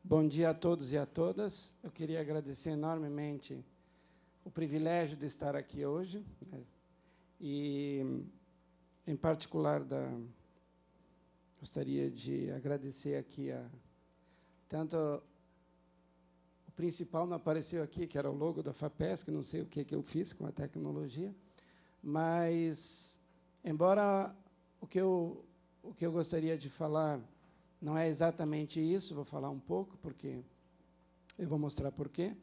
Bom dia a todos e a todas. Eu queria agradecer enormemente o privilégio de estar aqui hoje, né? E, em particular, gostaria de agradecer aqui tanto o principal não apareceu aqui, que era o logo da FAPESC, não sei o que eu fiz com a tecnologia, mas, embora o que eu gostaria de falar não é exatamente isso, vou falar um pouco, porque eu vou mostrar por quê.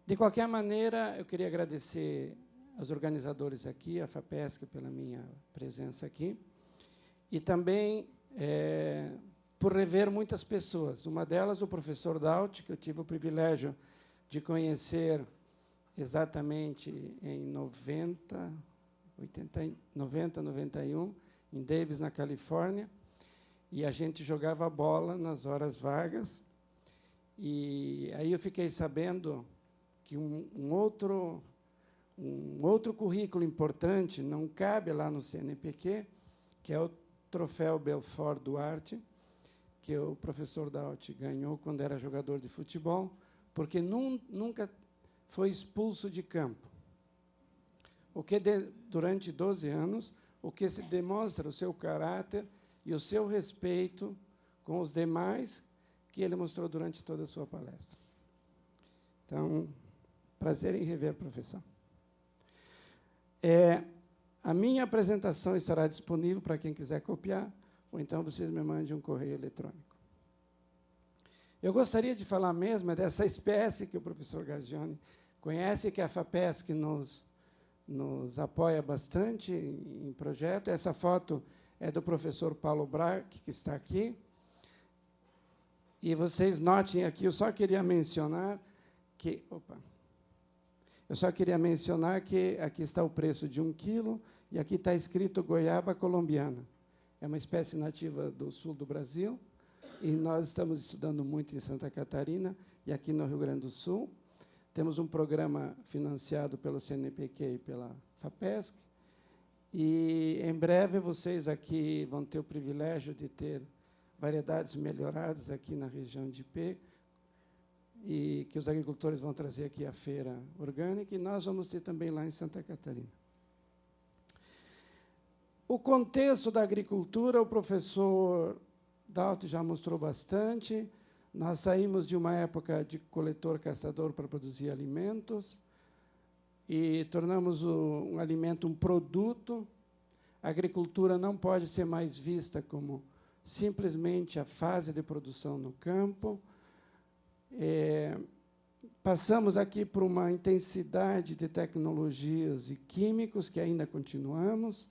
De qualquer maneira, eu queria agradecer aos organizadores aqui, a FAPESC, pela minha presença aqui, e também por rever muitas pessoas. Uma delas, o professor Daut, que eu tive o privilégio de conhecer exatamente em 91, em Davis, na Califórnia, e a gente jogava bola nas horas vagas. E aí eu fiquei sabendo que um outro currículo importante não cabe lá no CNPq, que é o troféu Belfort Duarte, que o professor Daut ganhou quando era jogador de futebol, porque nunca foi expulso de campo. O que durante 12 anos, o que se demonstra o seu caráter e o seu respeito com os demais, que ele mostrou durante toda a sua palestra. Então, prazer em rever, professor. A minha apresentação estará disponível para quem quiser copiar, ou então vocês me mandem um correio eletrônico. Eu gostaria de falar mesmo dessa espécie que o professor Gargione conhece, que a FAPESC nos apoia bastante em projeto. Essa foto é do professor Paulo Braque, que está aqui. E vocês notem aqui, eu só queria mencionar que aqui está o preço de 1 quilo, e aqui está escrito goiaba colombiana. É uma espécie nativa do sul do Brasil, e nós estamos estudando muito em Santa Catarina e aqui no Rio Grande do Sul. Temos um programa financiado pelo CNPq e pela FAPESC, e, em breve, vocês aqui vão ter o privilégio de ter variedades melhoradas aqui na região de Ipê, e que os agricultores vão trazer aqui a feira orgânica, e nós vamos ter também lá em Santa Catarina. O contexto da agricultura, o professor Daut já mostrou bastante. Nós saímos de uma época de coletor-caçador para produzir alimentos, e tornamos um alimento um produto. A agricultura não pode ser mais vista como simplesmente a fase de produção no campo. Passamos aqui por uma intensidade de tecnologias e químicos que ainda continuamos.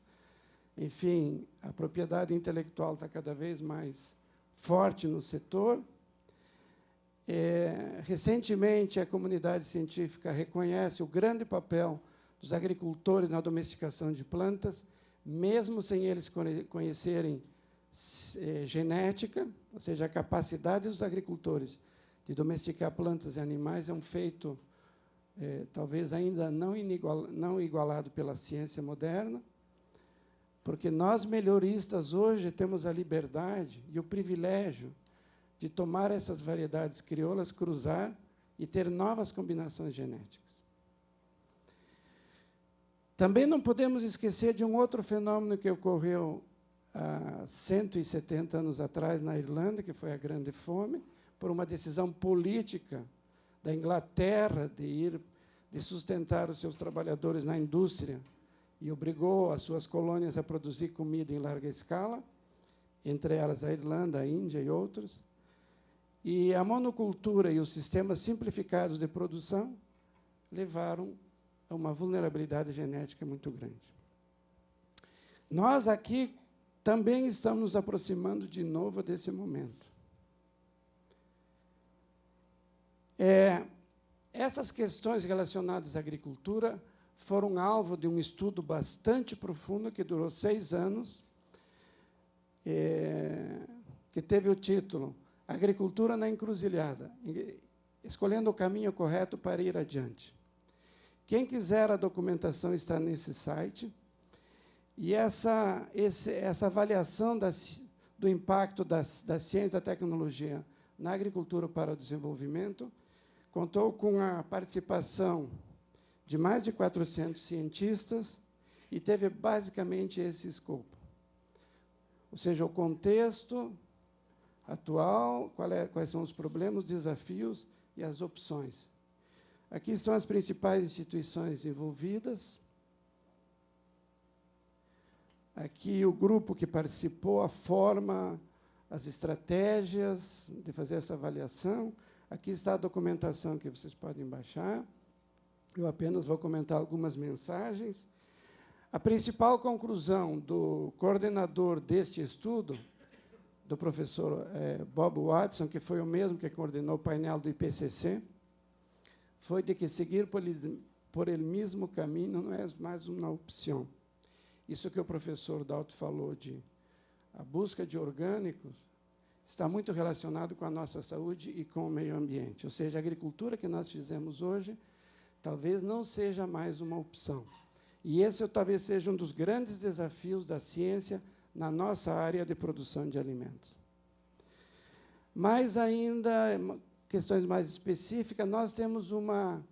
Enfim, a propriedade intelectual está cada vez mais forte no setor. Recentemente, a comunidade científica reconhece o grande papel dos agricultores na domesticação de plantas, mesmo sem eles conhecerem genética, ou seja, a capacidade dos agricultores de domesticar plantas e animais é um feito, talvez ainda não igualado pela ciência moderna, porque nós, melhoristas, hoje temos a liberdade e o privilégio de tomar essas variedades crioulas, cruzar e ter novas combinações genéticas. Também não podemos esquecer de um outro fenômeno que ocorreu há 170 anos atrás na Irlanda, que foi a Grande Fome, por uma decisão política da Inglaterra de sustentar os seus trabalhadores na indústria, e obrigou as suas colônias a produzir comida em larga escala, entre elas a Irlanda, a Índia e outros. E a monocultura e os sistemas simplificados de produção levaram a uma vulnerabilidade genética muito grande. Nós aqui também estamos nos aproximando de novo desse momento. Essas questões relacionadas à agricultura foram alvo de um estudo bastante profundo, que durou 6 anos, que teve o título Agricultura na Encruzilhada, escolhendo o caminho correto para ir adiante. Quem quiser, a documentação está nesse site. E essa avaliação do impacto da ciência e da tecnologia na agricultura para o desenvolvimento, contou com a participação de mais de 400 cientistas e teve basicamente esse escopo. Ou seja, o contexto atual, quais são os problemas, os desafios e as opções. Aqui estão as principais instituições envolvidas. Aqui o grupo que participou, a forma, as estratégias de fazer essa avaliação. Aqui está a documentação que vocês podem baixar. Eu apenas vou comentar algumas mensagens. A principal conclusão do coordenador deste estudo, do professor Bob Watson, que foi o mesmo que coordenou o painel do IPCC, foi de que seguir por ele mesmo caminho não é mais uma opção. Isso que o professor Dalto falou de a busca de orgânicos está muito relacionado com a nossa saúde e com o meio ambiente. Ou seja, a agricultura que nós fizemos hoje talvez não seja mais uma opção. E esse talvez seja um dos grandes desafios da ciência na nossa área de produção de alimentos. Mas ainda, questões mais específicas, nós temos uma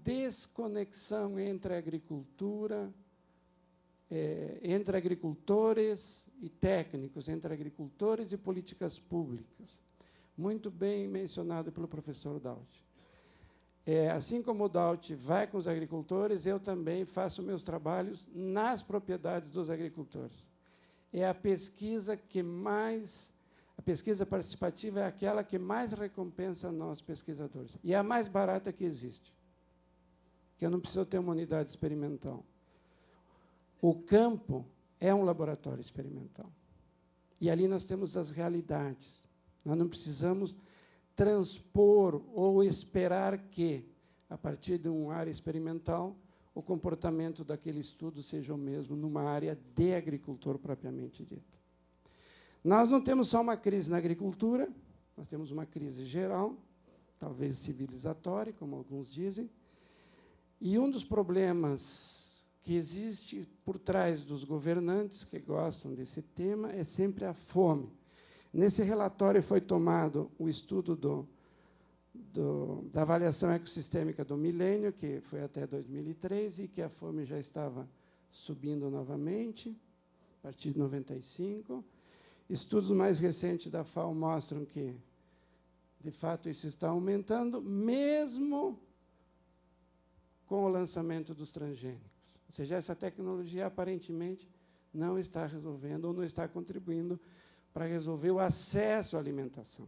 desconexão entre a agricultura, entre agricultores e técnicos, entre agricultores e políticas públicas. Muito bem mencionado pelo professor Dalti. Assim como o Dalti vai com os agricultores, eu também faço meus trabalhos nas propriedades dos agricultores. É a pesquisa que mais... A pesquisa participativa é aquela que mais recompensa nós, pesquisadores. E é a mais barata que existe. Que eu não preciso ter uma unidade experimental. O campo é um laboratório experimental. E ali nós temos as realidades. Nós não precisamos transpor ou esperar que, a partir de uma área experimental, o comportamento daquele estudo seja o mesmo numa área de agricultor propriamente dita. Nós não temos só uma crise na agricultura, nós temos uma crise geral, talvez civilizatória, como alguns dizem, e um dos problemas que existe por trás dos governantes que gostam desse tema é sempre a fome. Nesse relatório foi tomado o estudo da avaliação ecossistêmica do milênio, que foi até 2003, e que a fome já estava subindo novamente, a partir de 95. Estudos mais recentes da FAO mostram que, de fato, isso está aumentando, mesmo com o lançamento dos transgênicos. Ou seja, essa tecnologia, aparentemente, não está resolvendo ou não está contribuindo para resolver o acesso à alimentação.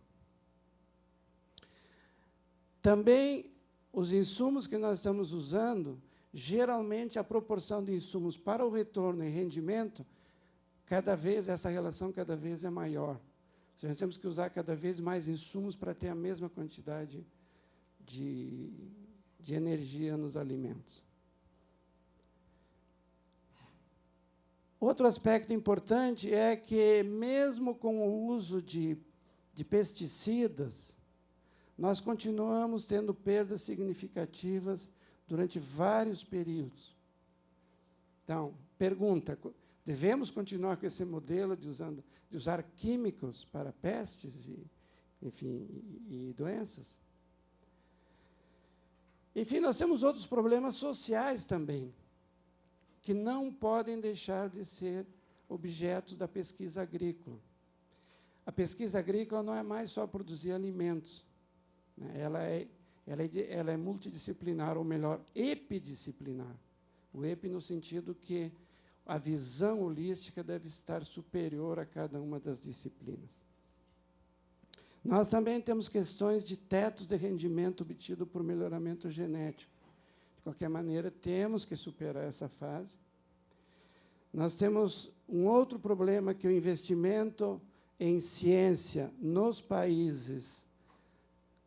Também, os insumos que nós estamos usando, geralmente, a proporção de insumos para o retorno e rendimento, cada vez, essa relação cada vez é maior. Ou seja, nós temos que usar cada vez mais insumos para ter a mesma quantidade de energia nos alimentos. Outro aspecto importante é que, mesmo com o uso de pesticidas, nós continuamos tendo perdas significativas durante vários períodos. Então, pergunta, devemos continuar com esse modelo de usar químicos para pestes e doenças? Enfim, nós temos outros problemas sociais também, que não podem deixar de ser objetos da pesquisa agrícola. A pesquisa agrícola não é mais só produzir alimentos, né? Ela é multidisciplinar, ou melhor, epidisciplinar. O epi no sentido que a visão holística deve estar superior a cada uma das disciplinas. Nós também temos questões de tetos de rendimento obtido por melhoramento genético. De qualquer maneira, temos que superar essa fase. Nós temos um outro problema, que o investimento em ciência nos países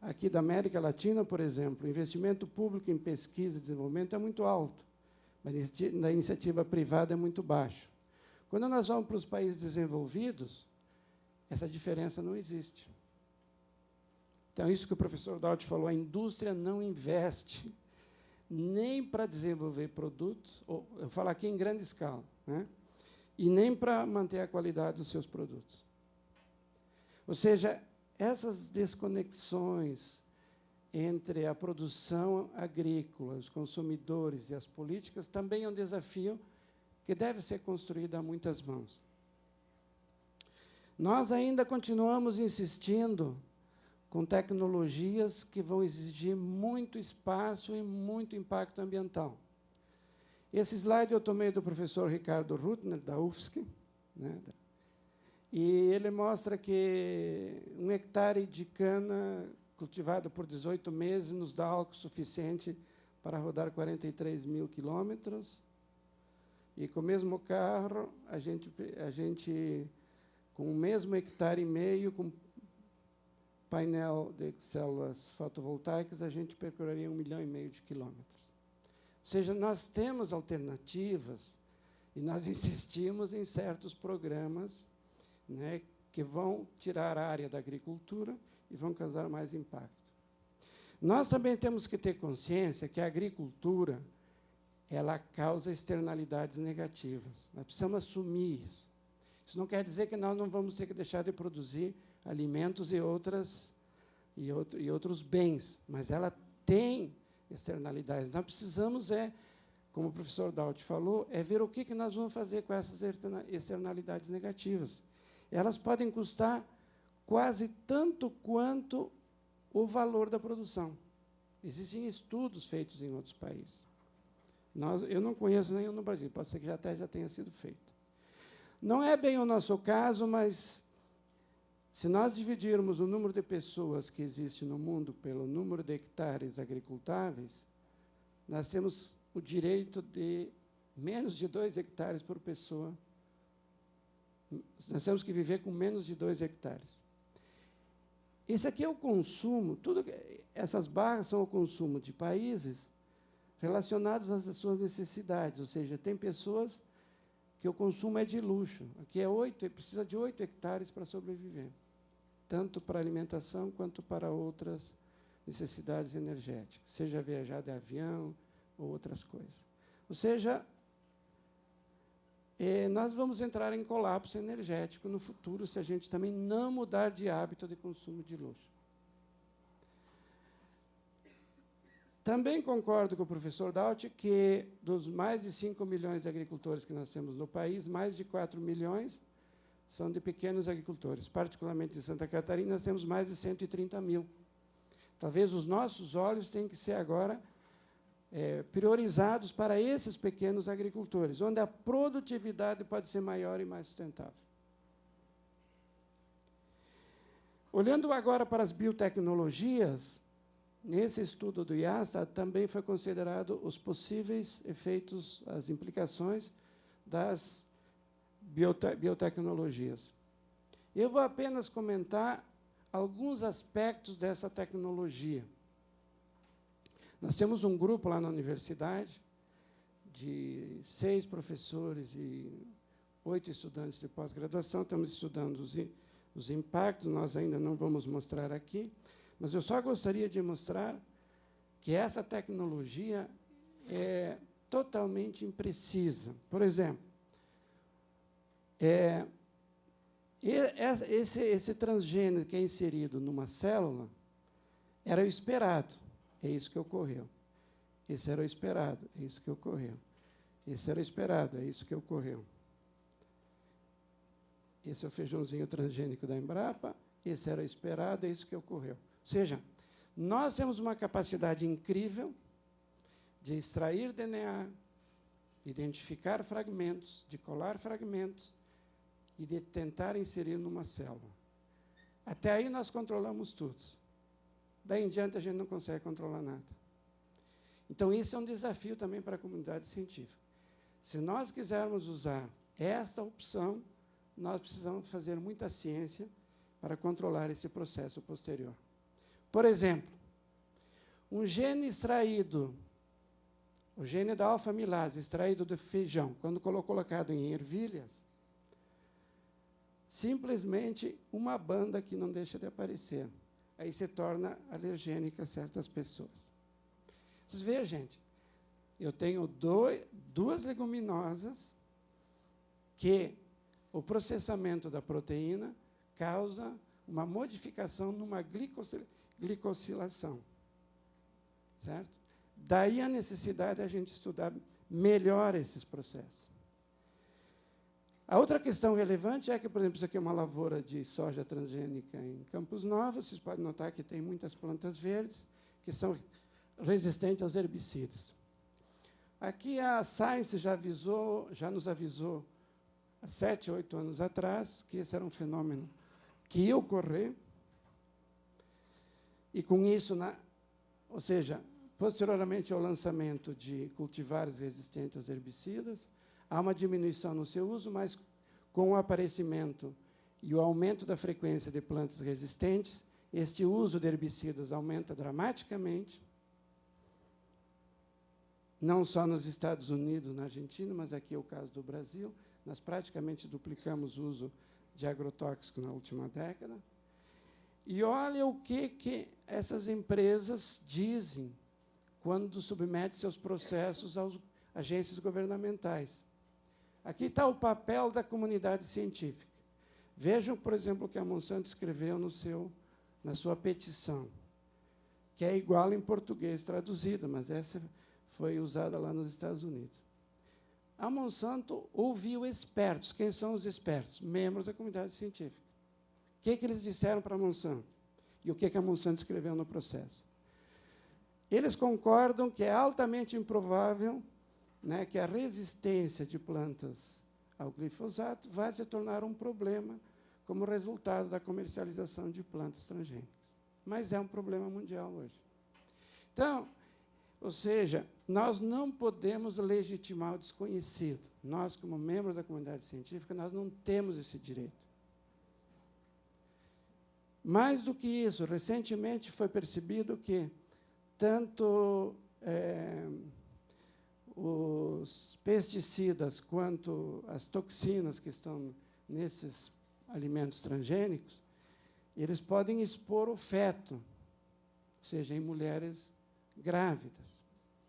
aqui da América Latina, por exemplo, o investimento público em pesquisa e desenvolvimento é muito alto, mas na iniciativa privada é muito baixo. Quando nós vamos para os países desenvolvidos, essa diferença não existe. Então, isso que o professor Dalti falou, a indústria não investe nem para desenvolver produtos, ou, eu falo aqui em grande escala, né? E nem para manter a qualidade dos seus produtos. Ou seja, essas desconexões entre a produção agrícola, os consumidores e as políticas também é um desafio que deve ser construído a muitas mãos. Nós ainda continuamos insistindo com tecnologias que vão exigir muito espaço e muito impacto ambiental. Esse slide eu tomei do professor Ricardo Rutner, da UFSC, né? E ele mostra que 1 hectare de cana cultivado por 18 meses nos dá álcool suficiente para rodar 43 mil quilômetros. E com o mesmo carro, a gente com o mesmo hectare e meio, com painel de células fotovoltaicas, a gente percorreria 1,5 milhão de quilômetros. Ou seja, nós temos alternativas e nós insistimos em certos programas, né, que vão tirar a área da agricultura e vão causar mais impacto. Nós também temos que ter consciência que a agricultura ela causa externalidades negativas. Nós precisamos assumir isso. Isso não quer dizer que nós não vamos ter que deixar de produzir alimentos e outros bens, mas ela tem externalidades. Nós precisamos, como o professor Daut falou, ver o que nós vamos fazer com essas externalidades negativas. Elas podem custar quase tanto quanto o valor da produção. Existem estudos feitos em outros países. Eu não conheço nenhum no Brasil, pode ser que já tenha sido feito. Não é bem o nosso caso, mas se nós dividirmos o número de pessoas que existe no mundo pelo número de hectares agricultáveis, nós temos o direito de menos de 2 hectares por pessoa. Nós temos que viver com menos de 2 hectares. Esse aqui é o consumo, essas barras são o consumo de países relacionados às suas necessidades, ou seja, tem pessoas que o consumo é de luxo. Aqui precisa de 8 hectares para sobreviver, tanto para alimentação quanto para outras necessidades energéticas, seja viajar de avião ou outras coisas. Ou seja, nós vamos entrar em colapso energético no futuro se a gente também não mudar de hábito de consumo de luxo. Também concordo com o professor Daut que, dos mais de 5 milhões de agricultores que nós temos no país, mais de 4 milhões são de pequenos agricultores. Particularmente em Santa Catarina, nós temos mais de 130 mil. Talvez os nossos olhos tenham que ser agora priorizados para esses pequenos agricultores, onde a produtividade pode ser maior e mais sustentável. Olhando agora para as biotecnologias, nesse estudo do IASTA também foi considerado os possíveis efeitos, as implicações das biotecnologias. Eu vou apenas comentar alguns aspectos dessa tecnologia. Nós temos um grupo lá na universidade de 6 professores e 8 estudantes de pós-graduação. Estamos estudando os impactos, nós ainda não vamos mostrar aqui, mas eu só gostaria de mostrar que essa tecnologia é totalmente imprecisa. Por exemplo, esse transgênero que é inserido numa célula era o esperado, é isso que ocorreu. Esse era o esperado, é isso que ocorreu. Esse era o esperado, é isso que ocorreu. Esse é o feijãozinho transgênico da Embrapa, esse era o esperado, é isso que ocorreu. Ou seja, nós temos uma capacidade incrível de extrair DNA, de identificar fragmentos, de colar fragmentos e de tentar inserir numa célula. Até aí nós controlamos tudo. Daí em diante a gente não consegue controlar nada. Então, isso é um desafio também para a comunidade científica. Se nós quisermos usar esta opção, nós precisamos fazer muita ciência para controlar esse processo posterior. Por exemplo, um gene extraído, o gene da alfa-amilase extraído do feijão, quando colocado em ervilhas, simplesmente uma banda que não deixa de aparecer. Aí se torna alergênica a certas pessoas. Vocês veem, gente, eu tenho 2 leguminosas que o processamento da proteína causa uma modificação numa glicosilação. Certo? Daí a necessidade de a gente estudar melhor esses processos. A outra questão relevante é que, por exemplo, isso aqui é uma lavoura de soja transgênica em Campos Novos. Vocês podem notar que tem muitas plantas verdes que são resistentes aos herbicidas. Aqui a Science já nos avisou há 7, 8 anos atrás que esse era um fenômeno que ia ocorrer. E com isso, ou seja, posteriormente ao lançamento de cultivares resistentes aos herbicidas, há uma diminuição no seu uso, mas com o aparecimento e o aumento da frequência de plantas resistentes, este uso de herbicidas aumenta dramaticamente, não só nos Estados Unidos, na Argentina, mas aqui é o caso do Brasil. Nós praticamente duplicamos o uso de agrotóxicos na última década. E olha o que essas empresas dizem quando submetem seus processos às agências governamentais. Aqui está o papel da comunidade científica. Vejam, por exemplo, o que a Monsanto escreveu na sua petição, que é igual em português traduzido, mas essa foi usada lá nos Estados Unidos. A Monsanto ouviu expertos. Quem são os expertos? Membros da comunidade científica. O que eles disseram para a Monsanto? E o que a Monsanto escreveu no processo? Eles concordam que é altamente improvável, né, que a resistência de plantas ao glifosato vai se tornar um problema como resultado da comercialização de plantas transgênicas. Mas é um problema mundial hoje. Então, ou seja, nós não podemos legitimar o desconhecido. Nós, como membros da comunidade científica, nós não temos esse direito. Mais do que isso, recentemente foi percebido que tanto os pesticidas quanto as toxinas que estão nesses alimentos transgênicos, eles podem expor o feto, ou seja, em mulheres grávidas.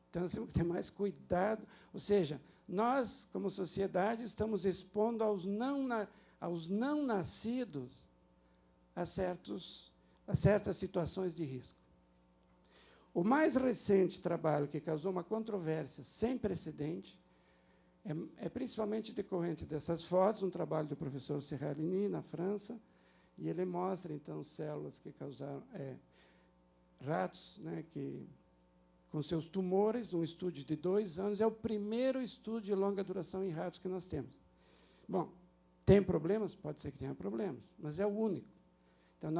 Então, nós temos que ter mais cuidado. Ou seja, nós, como sociedade, estamos expondo aos não nascidos a certas situações de risco. O mais recente trabalho que causou uma controvérsia sem precedente é principalmente decorrente dessas fotos, um trabalho do professor Serralini, na França, e ele mostra, então, células que causaram ratos, né, com seus tumores, um estudo de 2 anos, é o primeiro estudo de longa duração em ratos que nós temos. Bom, tem problemas? Pode ser que tenha problemas, mas é o único. Então,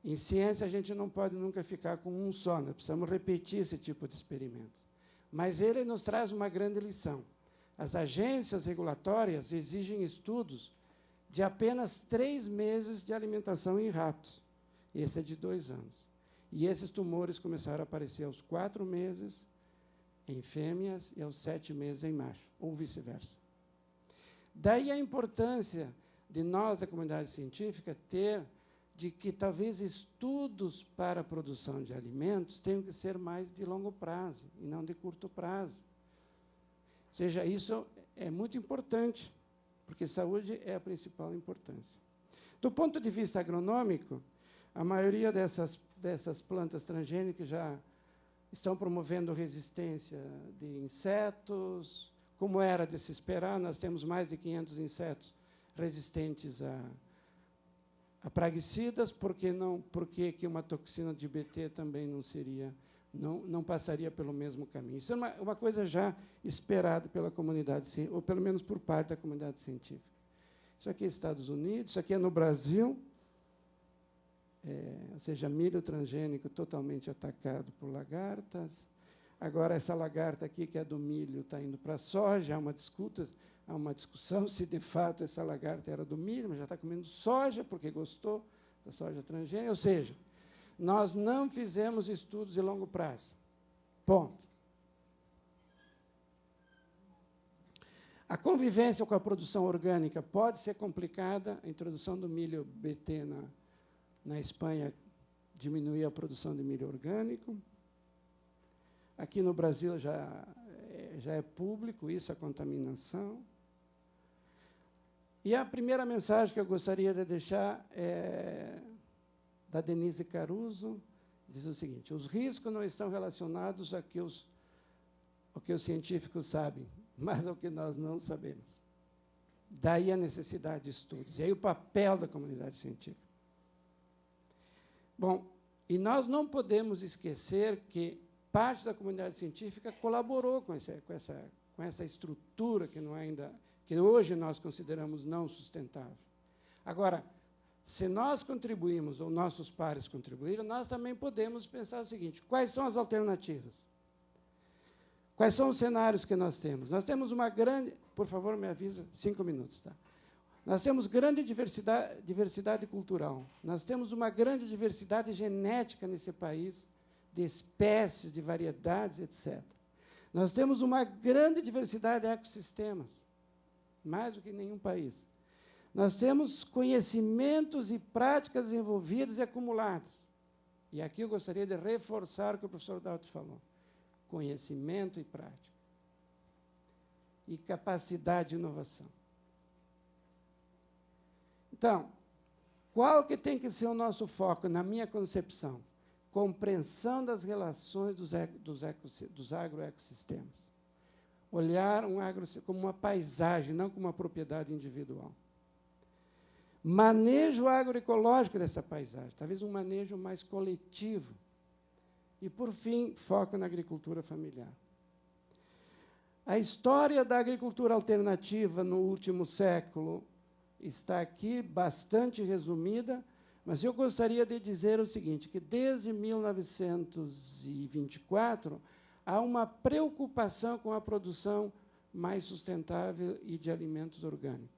em ciência, a gente não pode nunca ficar com um só, nós precisamos repetir esse tipo de experimento. Mas ele nos traz uma grande lição. As agências regulatórias exigem estudos de apenas 3 meses de alimentação em ratos. Esse é de 2 anos. E esses tumores começaram a aparecer aos 4 meses em fêmeas e aos 7 meses em macho, ou vice-versa. Daí a importância de nós, da comunidade científica, de que talvez estudos para a produção de alimentos tenham que ser mais de longo prazo e não de curto prazo. Ou seja, isso é muito importante, porque saúde é a principal importância. Do ponto de vista agronômico, a maioria dessas plantas transgênicas já estão promovendo resistência de insetos. Como era de se esperar, nós temos mais de 500 insetos resistentes a praguicidas, por que que uma toxina de BT também não passaria pelo mesmo caminho? Isso é uma coisa já esperada pela comunidade, ou pelo menos por parte da comunidade científica. Isso aqui é Estados Unidos, isso aqui é no Brasil, ou seja, milho transgênico totalmente atacado por lagartas. Agora, essa lagarta aqui, que é do milho, está indo para a soja, há uma discussão se, de fato, essa lagarta era do milho, mas já está comendo soja, porque gostou da soja transgênica. Ou seja, nós não fizemos estudos de longo prazo. Ponto. A convivência com a produção orgânica pode ser complicada. A introdução do milho BT na Espanha diminuiu a produção de milho orgânico. Aqui no Brasil já é público isso, a contaminação. E a primeira mensagem que eu gostaria de deixar é da Denise Caruso, diz o seguinte: os riscos não estão relacionados ao que os científicos sabem, mas ao que nós não sabemos. Daí a necessidade de estudos. E aí o papel da comunidade científica. Bom, e nós não podemos esquecer que parte da comunidade científica colaborou com essa estrutura que hoje nós consideramos não sustentável. Agora, se nós contribuímos, ou nossos pares contribuíram, nós também podemos pensar o seguinte: quais são as alternativas? Quais são os cenários que nós temos? Nós temos uma grande... Por favor, me avisa, 5 minutos. Tá? Nós temos grande diversidade cultural. Nós temos uma grande diversidade genética nesse país, de espécies, de variedades, etc. Nós temos uma grande diversidade de ecossistemas, mais do que nenhum país. Nós temos conhecimentos e práticas desenvolvidas e acumuladas. E aqui eu gostaria de reforçar o que o professor Dauti falou. Conhecimento e prática. E capacidade de inovação. Então, qual que tem que ser o nosso foco, na minha concepção? Compreensão das relações dos agroecossistemas. Olhar um agrossistema como uma paisagem, não como uma propriedade individual. Manejo agroecológico dessa paisagem, talvez um manejo mais coletivo. E, por fim, foco na agricultura familiar. A história da agricultura alternativa no último século está aqui bastante resumida, mas eu gostaria de dizer o seguinte, que desde 1924 há uma preocupação com a produção mais sustentável e de alimentos orgânicos.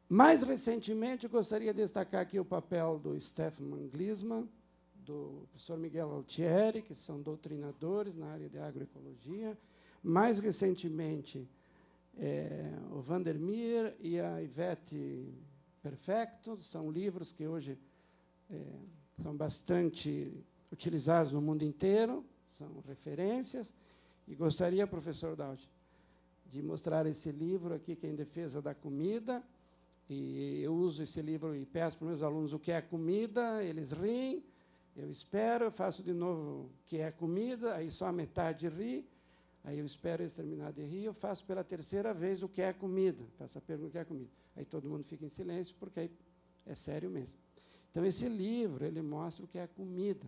Mais recentemente, eu gostaria de destacar aqui o papel do Stefan Gliessman, do professor Miguel Altieri, que são doutrinadores na área de agroecologia. Mais recentemente, o Vandermeer e a Ivete Perfecto, são livros que hoje são bastante utilizados no mundo inteiro, são referências. E gostaria, professor Dauti, de mostrar esse livro aqui, que é Em Defesa da Comida. E eu uso esse livro e peço para os meus alunos o que é comida, eles riem, eu espero, eu faço de novo o que é comida, aí só a metade ri, aí eu espero eles terminar de rir, eu faço pela terceira vez o que é comida, faço a pergunta o que é comida. Aí todo mundo fica em silêncio, porque aí é sério mesmo. Então, esse livro, ele mostra o que é comida.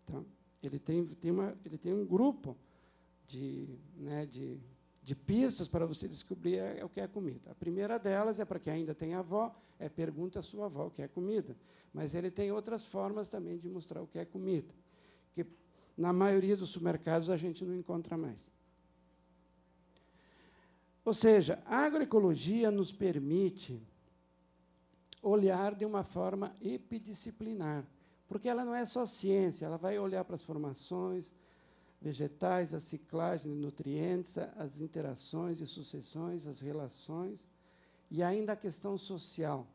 Então, ele tem um grupo de pistas para você descobrir o que é comida. A primeira delas é para quem ainda tem avó, pergunta à sua avó o que é comida. Mas ele tem outras formas também de mostrar o que é comida, que na maioria dos supermercados a gente não encontra mais. Ou seja, a agroecologia nos permite olhar de uma forma epidisciplinar, porque ela não é só ciência, ela vai olhar para as formações vegetais, a ciclagem de nutrientes, as interações e sucessões, as relações, e ainda a questão social.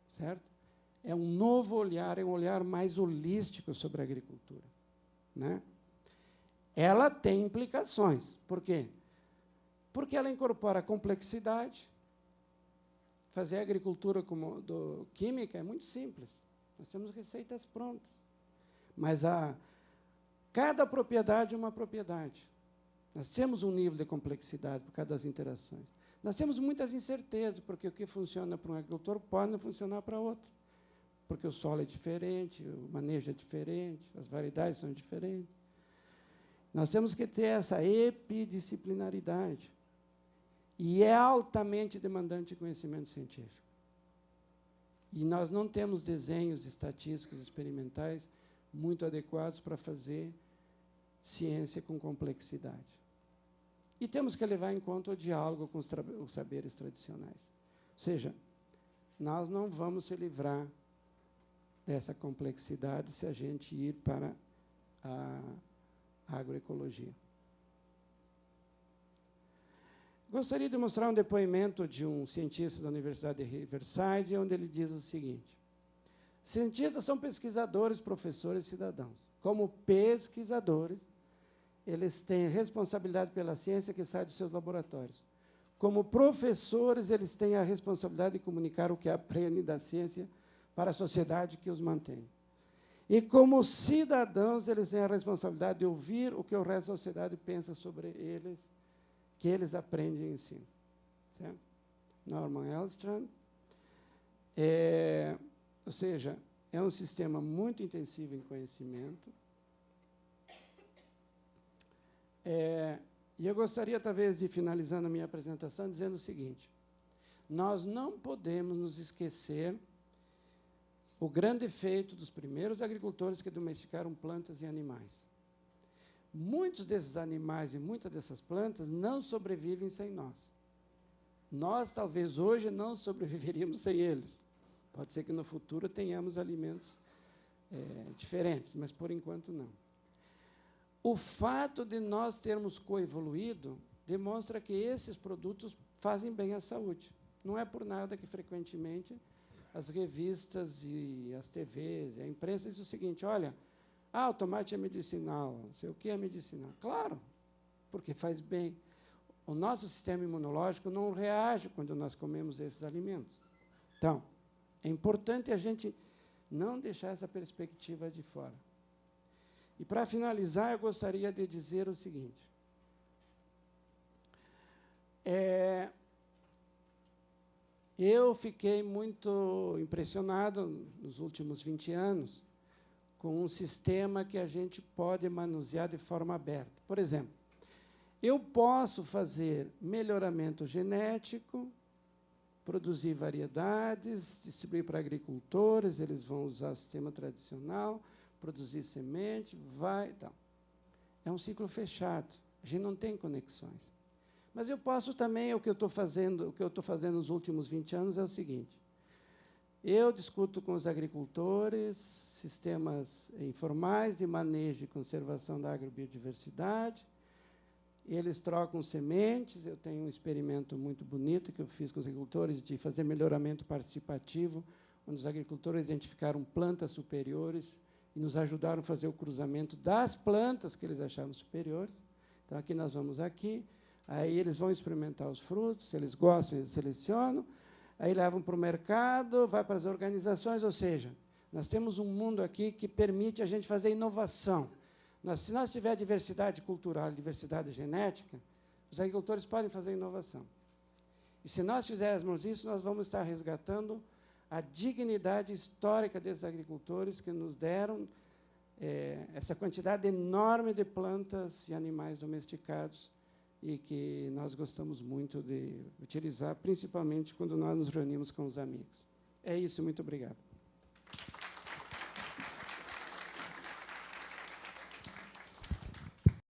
Certo? É um novo olhar, é um olhar mais holístico sobre a agricultura. Né? Ela tem implicações. Por quê? Porque ela incorpora a complexidade. Fazer agricultura química é muito simples. Nós temos receitas prontas. Mas cada propriedade é uma propriedade. Nós temos um nível de complexidade por causa das interações. Nós temos muitas incertezas, porque o que funciona para um agricultor pode não funcionar para outro. Porque o solo é diferente, o manejo é diferente, as variedades são diferentes. Nós temos que ter essa epidisciplinaridade. E é altamente demandante de conhecimento científico. E nós não temos desenhos estatísticos experimentais muito adequados para fazer ciência com complexidade. E temos que levar em conta o diálogo com os saberes tradicionais. Ou seja, nós não vamos se livrar dessa complexidade se a gente ir para a agroecologia. Gostaria de mostrar um depoimento de um cientista da Universidade de Riverside, onde ele diz o seguinte: cientistas são pesquisadores, professores e cidadãos. Como pesquisadores, eles têm responsabilidade pela ciência que sai dos seus laboratórios. como professores, eles têm a responsabilidade de comunicar o que aprendem da ciência para a sociedade que os mantém. E, como cidadãos, eles têm a responsabilidade de ouvir o que o resto da sociedade pensa sobre eles, que eles aprendem e ensinam. Certo? Norman Elstrand. Ou seja, é um sistema muito intensivo em conhecimento. E eu gostaria, talvez, de finalizando a minha apresentação, dizendo o seguinte: nós não podemos nos esquecer o grande feito dos primeiros agricultores que domesticaram plantas e animais. Muitos desses animais e muitas dessas plantas não sobrevivem sem nós. Nós, talvez, hoje, não sobreviveríamos sem eles. Pode ser que no futuro tenhamos alimentos diferentes, mas, por enquanto, não. O fato de nós termos coevoluído demonstra que esses produtos fazem bem à saúde. Não é por nada que, frequentemente, as revistas e as TVs e a imprensa dizem o seguinte: olha, o tomate é medicinal, não sei o que é medicinal. Claro, porque faz bem. O nosso sistema imunológico não reage quando nós comemos esses alimentos. Então, é importante a gente não deixar essa perspectiva de fora. E, para finalizar, eu gostaria de dizer o seguinte: eu fiquei muito impressionado nos últimos 20 anos com um sistema que a gente pode manusear de forma aberta. Por exemplo, eu posso fazer melhoramento genético, produzir variedades, distribuir para agricultores, eles vão usar o sistema tradicional, produzir semente, vai e tal. É um ciclo fechado, a gente não tem conexões. Mas eu posso também, o que eu estou fazendo nos últimos 20 anos é o seguinte: eu discuto com os agricultores sistemas informais de manejo e conservação da agrobiodiversidade, eles trocam sementes. Eu tenho um experimento muito bonito que eu fiz com os agricultores de fazer melhoramento participativo, onde os agricultores identificaram plantas superiores e nos ajudaram a fazer o cruzamento das plantas que eles achavam superiores. Então, aqui nós vamos aqui. Aí eles vão experimentar os frutos, se eles gostam, eles selecionam, aí levam para o mercado, vai para as organizações, ou seja, nós temos um mundo aqui que permite a gente fazer inovação. Se nós tivermos diversidade cultural, diversidade genética, os agricultores podem fazer inovação. E se nós fizermos isso, nós vamos estar resgatando a dignidade histórica desses agricultores que nos deram essa quantidade enorme de plantas e animais domesticados, e que nós gostamos muito de utilizar, principalmente quando nós nos reunimos com os amigos. É isso, muito obrigado.